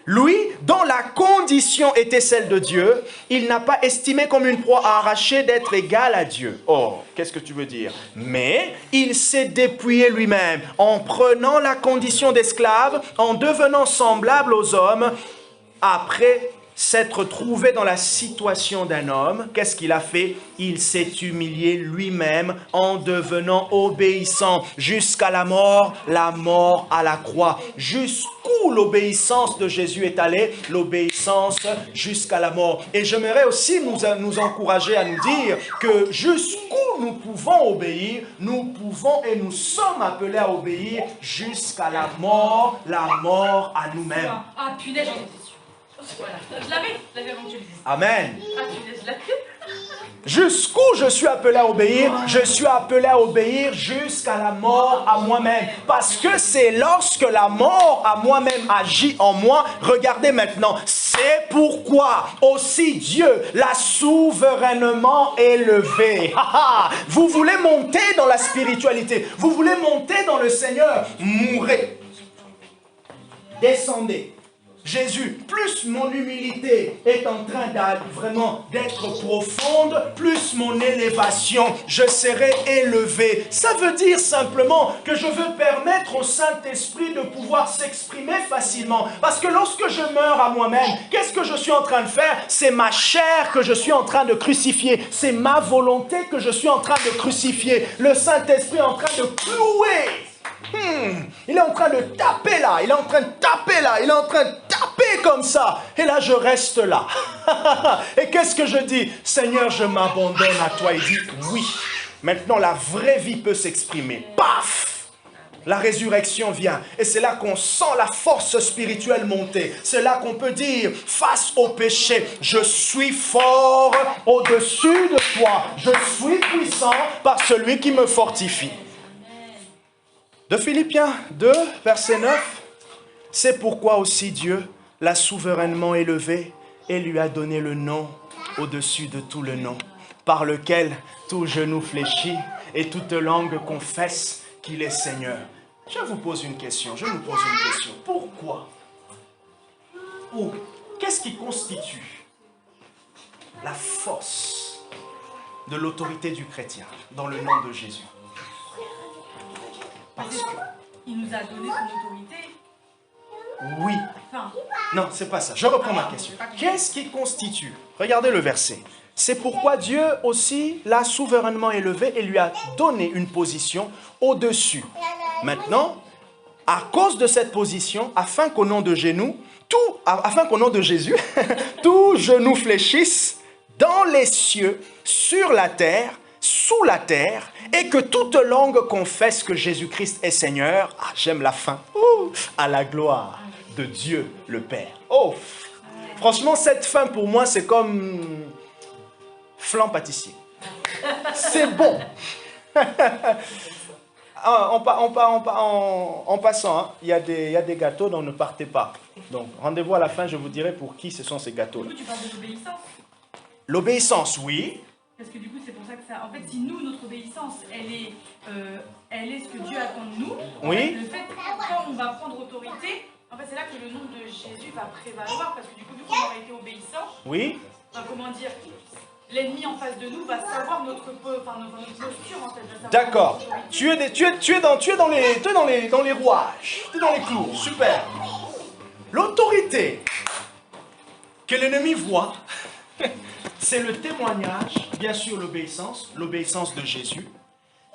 Lui, dont la condition était celle de Dieu, il n'a pas estimé comme une proie à arracher d'être égal à Dieu. Oh, qu'est-ce que tu veux dire? Mais il s'est dépouillé lui-même en prenant la condition d'esclave, en devenant semblable aux hommes. Après s'être trouvé dans la situation d'un homme, qu'est-ce qu'il a fait? Il s'est humilié lui-même en devenant obéissant jusqu'à la mort à la croix. Jusqu'où l'obéissance de Jésus est allée? L'obéissance jusqu'à la mort. Et j'aimerais aussi nous encourager à nous dire que jusqu'où nous pouvons obéir, nous pouvons et nous sommes appelés à obéir jusqu'à la mort à nous-mêmes. Ah, punaise, j'en étais sûre. Voilà. Je l'avais avant que tu le dises. Amen. Ah, punaise, je l'avais. Jusqu'où je suis appelé à obéir? Je suis appelé à obéir jusqu'à la mort à moi-même. Parce que c'est lorsque la mort à moi-même agit en moi, regardez maintenant, c'est pourquoi aussi Dieu l'a souverainement élevé. Vous voulez monter dans la spiritualité, vous voulez monter dans le Seigneur, mourrez, descendez. Jésus, plus mon humilité est en train d'être profonde, plus mon élévation, je serai élevé. Ça veut dire simplement que je veux permettre au Saint-Esprit de pouvoir s'exprimer facilement. Parce que lorsque je meurs à moi-même, qu'est-ce que je suis en train de faire? C'est ma chair que je suis en train de crucifier. C'est ma volonté que je suis en train de crucifier. Le Saint-Esprit est en train de clouer. Il est en train de taper là, il est en train de taper là, il est en train de taper comme ça. Et là, je reste là. Et qu'est-ce que je dis? Seigneur, je m'abandonne à toi. Il dit, oui. Maintenant, la vraie vie peut s'exprimer. Paf! La résurrection vient. Et c'est là qu'on sent la force spirituelle monter. C'est là qu'on peut dire, face au péché, je suis fort au-dessus de toi. Je suis puissant par celui qui me fortifie. De Philippiens 2, verset 9, c'est pourquoi aussi Dieu l'a souverainement élevé et lui a donné le nom au-dessus de tout le nom, par lequel tout genou fléchit et toute langue confesse qu'il est Seigneur. Je vous pose une question, Pourquoi? Ou qu'est-ce qui constitue la force de l'autorité du chrétien dans le nom de Jésus? Parce qu'il nous a donné son autorité. Oui. Non, c'est pas ça. Je reprends ma question. Qu'est-ce qui constitue? Regardez le verset. C'est pourquoi Dieu aussi l'a souverainement élevé et lui a donné une position au-dessus. Maintenant, à cause de cette position, afin qu'au nom de Jésus, tout genou fléchisse dans les cieux, sur la terre, sous la terre, et que toute langue confesse que Jésus-Christ est Seigneur. Ah, j'aime la fin. À la gloire de Dieu le Père. Oh, franchement, cette fin pour moi, c'est comme flan pâtissier. C'est bon. En passant, hein, il y a des gâteaux dont ne partez pas. Donc, rendez-vous à la fin, je vous dirai pour qui ce sont ces gâteaux. Du coup, tu parles de l'obéissance. L'obéissance, oui. Parce que du coup, c'est pour ça que ça... En fait, si nous, notre obéissance, elle est ce que Dieu attend de nous, oui. Le fait que quand on va prendre autorité, en fait, c'est là que le nom de Jésus va prévaloir, parce que du coup, vu qu'on aura été obéissant, oui. Comment dire, l'ennemi en face de nous va savoir notre posture, en fait. D'accord. Tu es dans les rouages, tu es dans les clous, super. L'autorité que l'ennemi voit, C'est le témoignage, bien sûr l'obéissance de Jésus.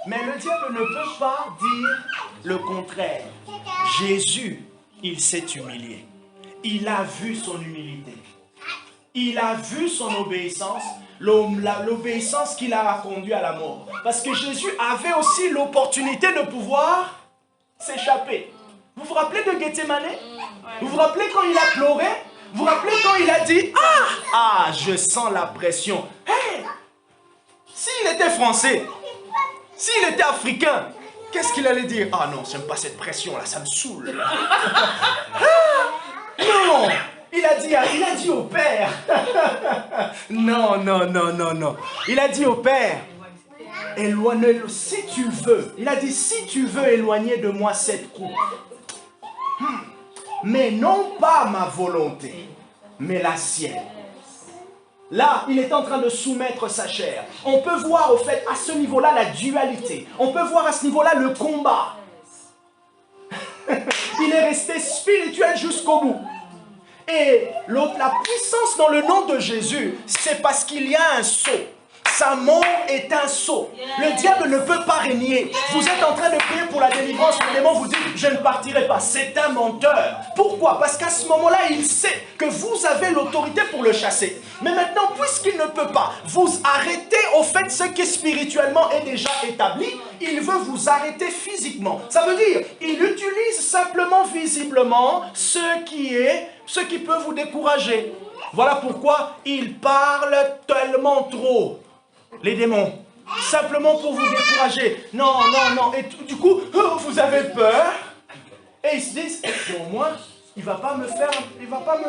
Mais le diable ne peut pas dire le contraire. Jésus, il s'est humilié. Il a vu son humilité. Il a vu son obéissance, l'obéissance qui l'a conduit à la mort. Parce que Jésus avait aussi l'opportunité de pouvoir s'échapper. Vous vous rappelez de Gethsemane? Vous vous rappelez quand il a pleuré? Vous vous rappelez quand il a dit « Ah, je sens la pression. » Hey, s'il était français, s'il était africain, qu'est-ce qu'il allait dire? « Ah non, j'aime pas cette pression-là, ça me saoule. » Non, il a dit au Père. Non. Il a dit au Père, éloigne-le si tu veux. Il a dit, si tu veux éloigner de moi cette coupe. Mais non pas ma volonté, mais la sienne. Là, il est en train de soumettre sa chair. On peut voir au fait à ce niveau-là la dualité. On peut voir à ce niveau-là le combat. Il est resté spirituel jusqu'au bout. Et la puissance dans le nom de Jésus, c'est parce qu'il y a un sceau. Sa mort est un sceau. Le diable ne peut pas régner. Vous êtes en train de prier pour la délivrance. Le démon vous dit, je ne partirai pas. C'est un menteur. Pourquoi? Parce qu'à ce moment-là, il sait que vous avez l'autorité pour le chasser. Mais maintenant, puisqu'il ne peut pas vous arrêter au fait ce qui spirituellement est déjà établi, il veut vous arrêter physiquement. Ça veut dire, il utilise simplement visiblement ce qui peut vous décourager. Voilà pourquoi il parle tellement trop. Les démons, simplement pour vous décourager. Non. Et du coup, vous avez peur. Et ils se disent, au moins, il ne va pas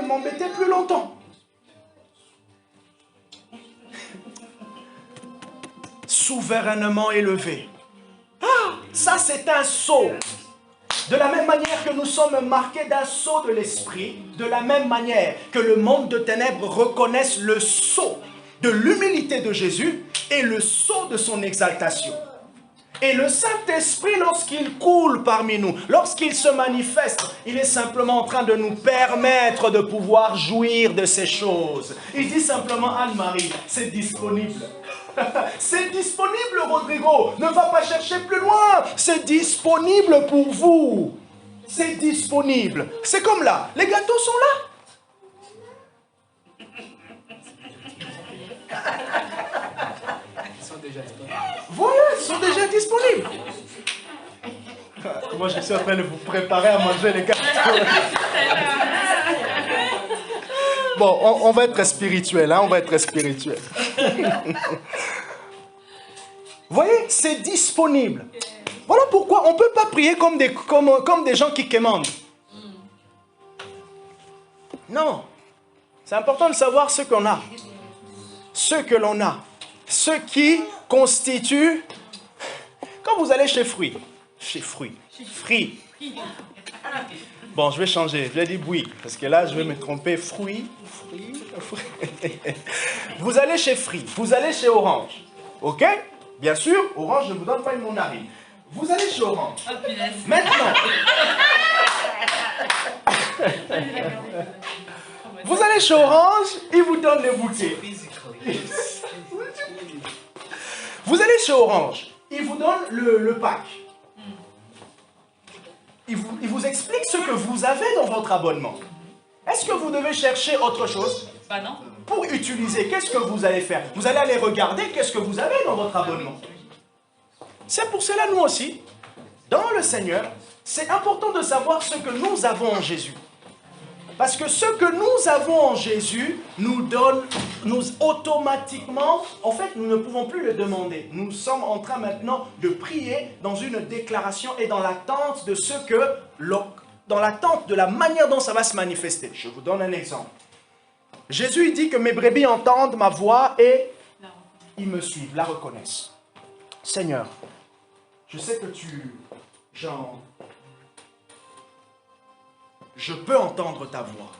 m'embêter plus longtemps. Souverainement élevé. Ça c'est un sceau. De la même manière que nous sommes marqués d'un sceau de l'esprit, de la même manière que le monde de ténèbres reconnaisse le sceau de l'humilité de Jésus et le sceau de son exaltation. Et le Saint-Esprit, lorsqu'il coule parmi nous, lorsqu'il se manifeste, il est simplement en train de nous permettre de pouvoir jouir de ces choses. Il dit simplement, Anne-Marie, c'est disponible. C'est disponible, Rodrigo. Ne va pas chercher plus loin. C'est disponible pour vous. C'est disponible. C'est comme là. Les gâteaux sont là. Voilà, ils sont déjà disponibles. Moi, je suis en train de vous préparer à manger les gâteaux. Bon, on va être spirituel, hein, on va être spirituel. Vous voyez, c'est disponible. Voilà pourquoi on ne peut pas prier comme des gens qui quémandent. Non. C'est important de savoir ce qu'on a. Ce que l'on a. Ce qui constitue... Quand vous allez chez Fruits. Bon, je vais changer. Je vais dire oui. Parce que là, je vais me tromper. Fruits. Vous allez chez Free, vous allez chez Orange, ok? Bien sûr, Orange ne vous donne pas une mandarine. Vous allez chez Orange. Maintenant, vous allez chez Orange, ils vous donnent les bouteilles. Vous allez chez Orange, ils vous donnent le pack. Ils vous expliquent ce que vous avez dans votre abonnement. Est-ce que vous devez chercher autre chose? Non. Pour utiliser, qu'est-ce que vous allez faire? Vous allez aller regarder qu'est-ce que vous avez dans votre abonnement. C'est pour cela, nous aussi, dans le Seigneur, c'est important de savoir ce que nous avons en Jésus. Parce que ce que nous avons en Jésus nous donne, automatiquement, en fait, nous ne pouvons plus le demander. Nous sommes en train maintenant de prier dans une déclaration et dans l'attente de ce que, dans l'attente de la manière dont ça va se manifester. Je vous donne un exemple. Jésus dit que mes brebis entendent ma voix et ils me suivent, la reconnaissent. Seigneur, je sais que je peux entendre ta voix.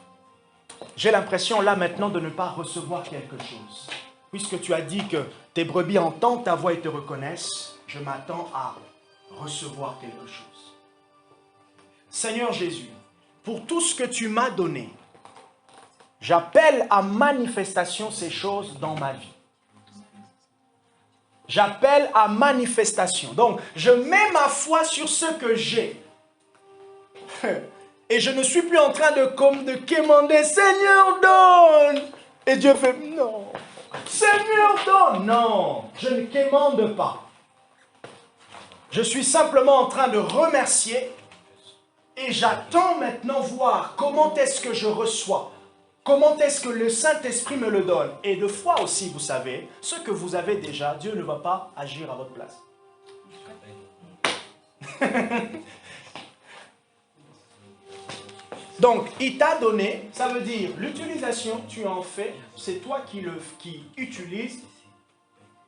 J'ai l'impression là maintenant de ne pas recevoir quelque chose. Puisque tu as dit que tes brebis entendent ta voix et te reconnaissent, je m'attends à recevoir quelque chose. Seigneur Jésus, pour tout ce que tu m'as donné, J'appelle à manifestation ces choses dans ma vie. J'appelle à manifestation. Donc, je mets ma foi sur ce que j'ai. Et je ne suis plus en train de quémander, Seigneur, donne. Et Dieu fait, non. Seigneur, donne. Non, je ne quémande pas. Je suis simplement en train de remercier. Et j'attends maintenant voir comment est-ce que je reçois. Comment est-ce que le Saint-Esprit me le donne. Et de foi aussi, vous savez, ce que vous avez déjà, Dieu ne va pas agir à votre place. Donc, il t'a donné, ça veut dire, l'utilisation, tu en fais, c'est toi qui utilises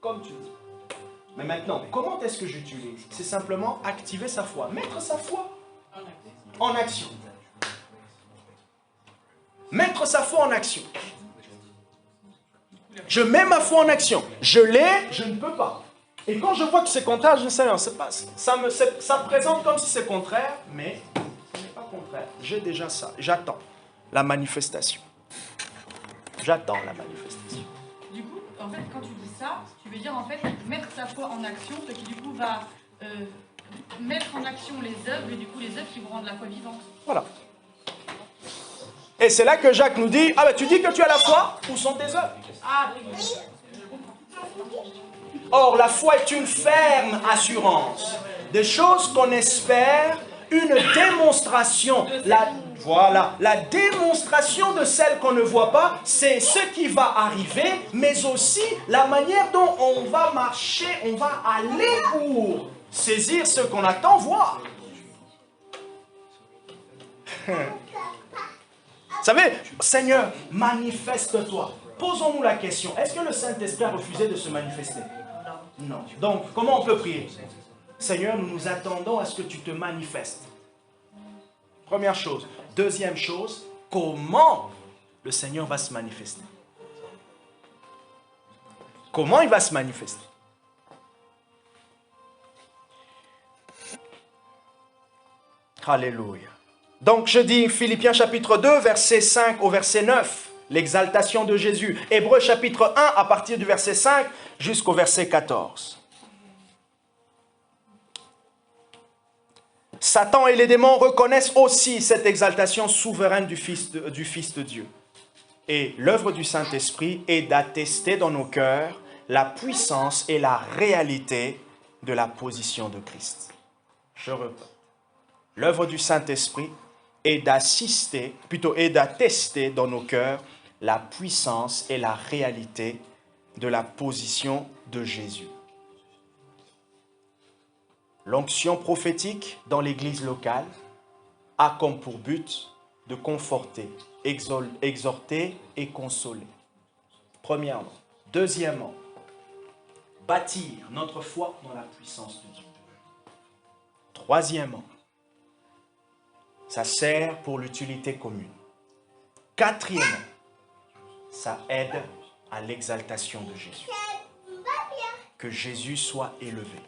comme tu veux. Mais maintenant, comment est-ce que j'utilise? C'est simplement activer sa foi, mettre sa foi en action. Mettre sa foi en action. Je mets ma foi en action. Je l'ai, je ne peux pas. Et quand je vois que c'est contraire, je sais, non, c'est pas, ça présente comme si c'est contraire, mais ce n'est pas contraire. J'ai déjà ça. J'attends la manifestation. J'attends la manifestation. Du coup, en fait, quand tu dis ça, tu veux dire en fait mettre sa foi en action, ce qui du coup va mettre en action les œuvres, et du coup les œuvres qui vont rendre la foi vivante. Voilà. Et c'est là que Jacques nous dit, ah ben tu dis que tu as la foi, où sont tes œuvres? Ah oui. Or, la foi est une ferme assurance des choses qu'on espère, une démonstration. La démonstration de celle qu'on ne voit pas, c'est ce qui va arriver, mais aussi la manière dont on va marcher, on va aller pour saisir ce qu'on attend voir. Vous savez, Seigneur, manifeste-toi. Posons-nous la question, est-ce que le Saint-Esprit a refusé de se manifester? Non. Donc, comment on peut prier? Seigneur, nous nous attendons à ce que tu te manifestes. Première chose. Deuxième chose, comment le Seigneur va se manifester? Comment il va se manifester? Alléluia. Donc, je dis Philippiens chapitre 2, verset 5 au verset 9. L'exaltation de Jésus. Hébreux chapitre 1 à partir du verset 5 jusqu'au verset 14. Satan et les démons reconnaissent aussi cette exaltation souveraine du Fils de Dieu. Et l'œuvre du Saint-Esprit est d'attester dans nos cœurs la puissance et la réalité de la position de Christ. Je répète. L'œuvre du Saint-Esprit est d'attester dans nos cœurs la puissance et la réalité de la position de Jésus. L'onction prophétique dans l'église locale a comme pour but de conforter, exhorter et consoler. Premièrement. Deuxièmement, bâtir notre foi dans la puissance de Dieu. Troisièmement, ça sert pour l'utilité commune. Quatrièmement, ça aide à l'exaltation de Jésus. Que Jésus soit élevé.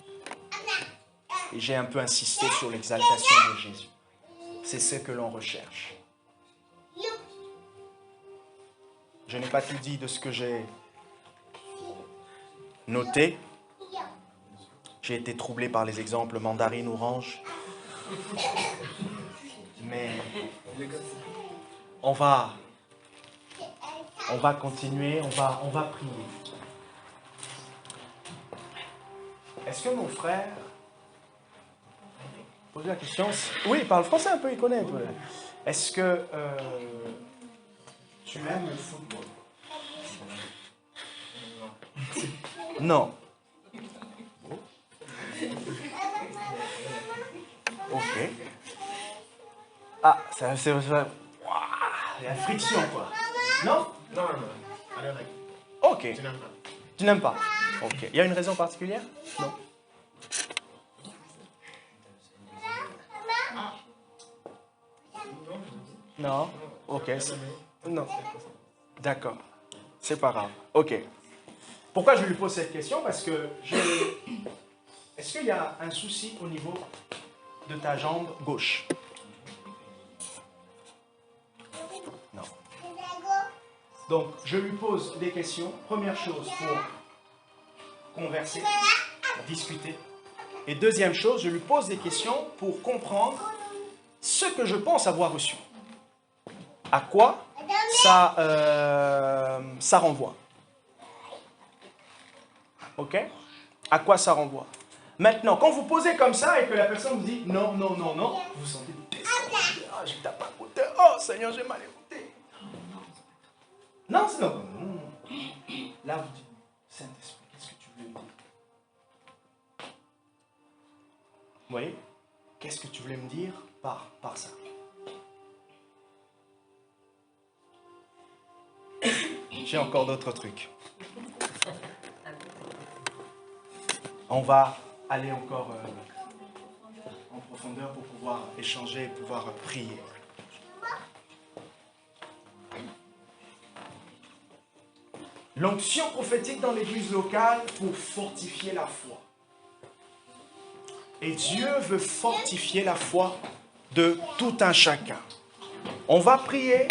Et j'ai un peu insisté sur l'exaltation de Jésus. C'est ce que l'on recherche. Je n'ai pas tout dit de ce que j'ai noté. J'ai été troublé par les exemples mandarine, orange. Mais on va continuer, on va prier. Est-ce que mon frère... Posez la question. Oui, il parle français un peu, il connaît un peu. Est-ce que tu aimes le football? Non. Ok. Ah, c'est... Il y a friction, quoi. Non? Non. Ok. Tu n'aimes pas? Ok. Il y a une raison particulière? Non. Non? Ok. Non. D'accord. C'est pas grave. Ok. Pourquoi je lui pose cette question? Parce que est-ce qu'il y a un souci au niveau de ta jambe gauche? Non. Donc, je lui pose des questions. Première chose, pour converser, discuter. Et deuxième chose, je lui pose des questions pour comprendre ce que je pense avoir reçu. À quoi ça renvoie. Ok? À quoi ça renvoie? Maintenant, quand vous posez comme ça et que la personne vous dit non, non, non, non, vous vous sentez découragé. Ah, je ne t'ai pas écouté. Oh Seigneur, j'ai mal écouté. Non, c'est non. Là, vous dites, Saint-Esprit, qu'est-ce que tu voulais me dire? Vous voyez? Qu'est-ce que tu voulais me dire par ça? J'ai encore d'autres trucs. On va aller encore en profondeur pour pouvoir échanger et pouvoir prier. L'onction prophétique dans l'église locale pour fortifier la foi. Et Dieu veut fortifier la foi de tout un chacun. On va prier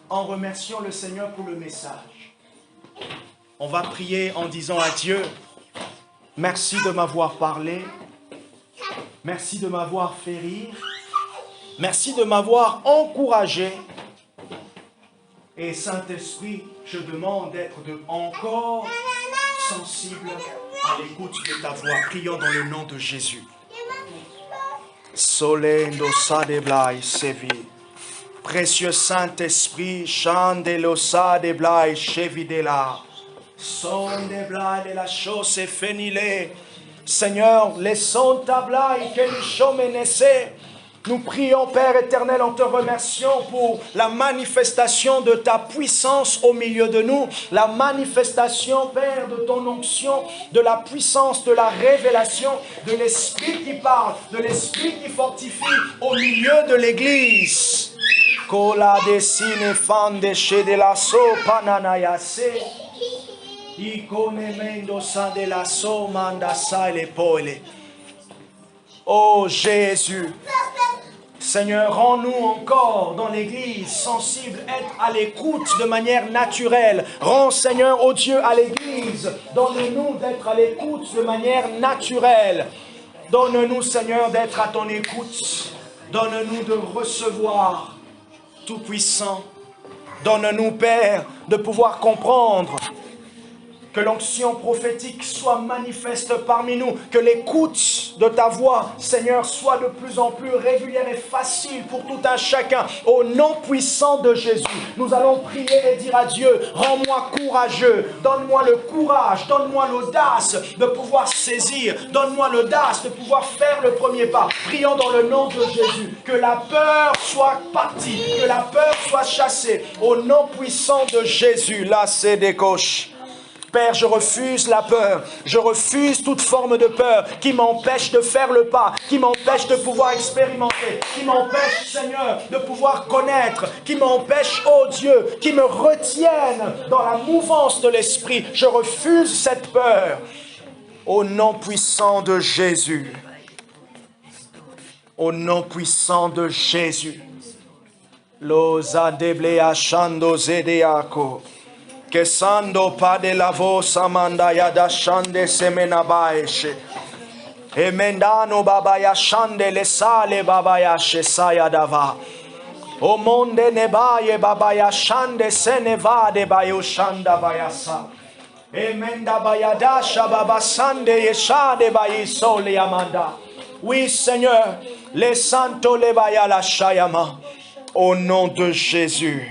en remerciant le Seigneur pour le message. On va prier en disant à Dieu, merci de m'avoir parlé, merci de m'avoir fait rire, merci de m'avoir encouragé. Et Saint-Esprit, je demande d'être encore sensible à l'écoute de ta voix. Prions dans le nom de Jésus. Solendo sadeblai sevi. Précieux Saint-Esprit, chandelo sadeblai chevidela. Sondeblai de la chose est fénilée. Seigneur, laissons ta blague que nous chomenessés. Nous prions, Père éternel, en te remerciant pour la manifestation de ta puissance au milieu de nous, la manifestation, Père, de ton onction, de la puissance, de la révélation, de l'Esprit qui parle, de l'Esprit qui fortifie au milieu de l'Église. Kola desine fande chez de la so pananayase. Ikonemendo sa de la so mandasa le poile. Oh Jésus, Seigneur, rends-nous encore dans l'Église sensibles, être à l'écoute de manière naturelle. Rends, Seigneur, oh Dieu, à l'Église, donne-nous d'être à l'écoute de manière naturelle. Donne-nous, Seigneur, d'être à ton écoute. Donne-nous de recevoir, Tout-Puissant. Donne-nous, Père, de pouvoir comprendre que l'onction prophétique soit manifeste parmi nous, que l'écoute de ta voix, Seigneur, soit de plus en plus régulière et facile pour tout un chacun. Au nom puissant de Jésus, nous allons prier et dire à Dieu, rends-moi courageux, donne-moi le courage, donne-moi l'audace de pouvoir saisir, donne-moi l'audace de pouvoir faire le premier pas. Prions dans le nom de Jésus, que la peur soit partie, que la peur soit chassée. Au nom puissant de Jésus, là c'est des gauches. Père, je refuse la peur, je refuse toute forme de peur qui m'empêche de faire le pas, qui m'empêche de pouvoir expérimenter, qui m'empêche, Seigneur, de pouvoir connaître, qui m'empêche, oh Dieu, qui me retienne dans la mouvance de l'Esprit. Je refuse cette peur. Au nom puissant de Jésus. Au nom puissant de Jésus. Loza deblea shando zedeako. Que sando pa de la voz amanda ya da shande semena baeshe. Emendano baba ya shande le sale baba ya shesaya dava. O monde ne baye baba ya shande se ne va de bayo shanda bayasa. Emenda bayadasha baba sande yesha de bayi sole amanda. Oui Seigneur, les santos le baya la shayama. Au nom de Jésus.